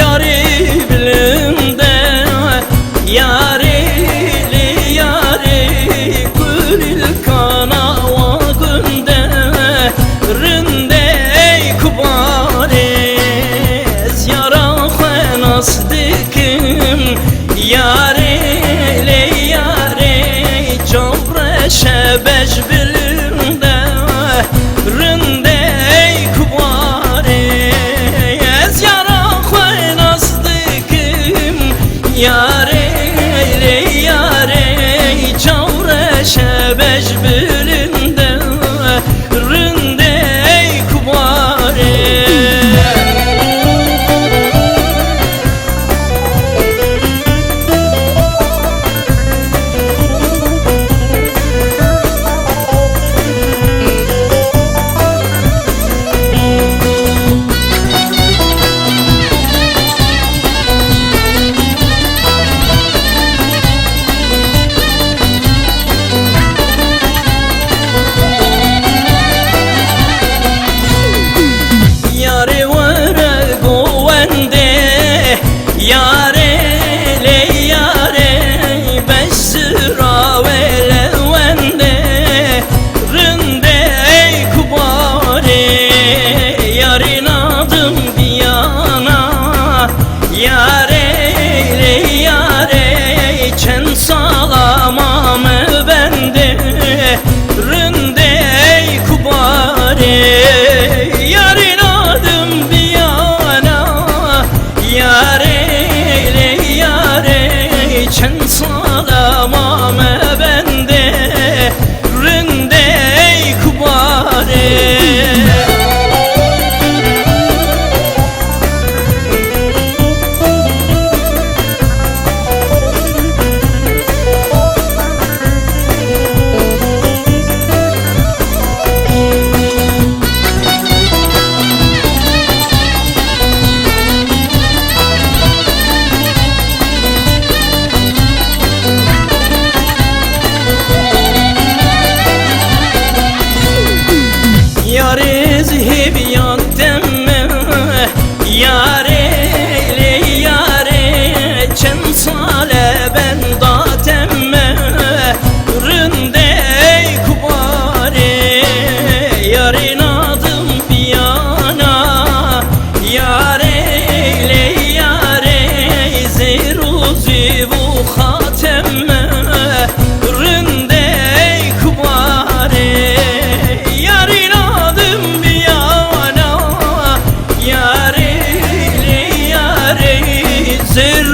yari bilinde yari yari gülül kana vagünde rinde kubariz yara khenas dikim yari yari çavre şebej bilinde rinde kubariz yara khenas dikim yari yari çavre şebej bilinde rinde kubariz. Yare le yare beş sıra ve levende rinde kubari yarın adım diyana yare le yare çen salamam bende rinde kubari yarın adım diyana yare çen salamam bende rinde kubare. Yare zihib yattemme yare le yare çen sale ben datemme rinde kubare yarın adım biyana yare le yare zeruzi bu hatemme rinde kubare yarın zir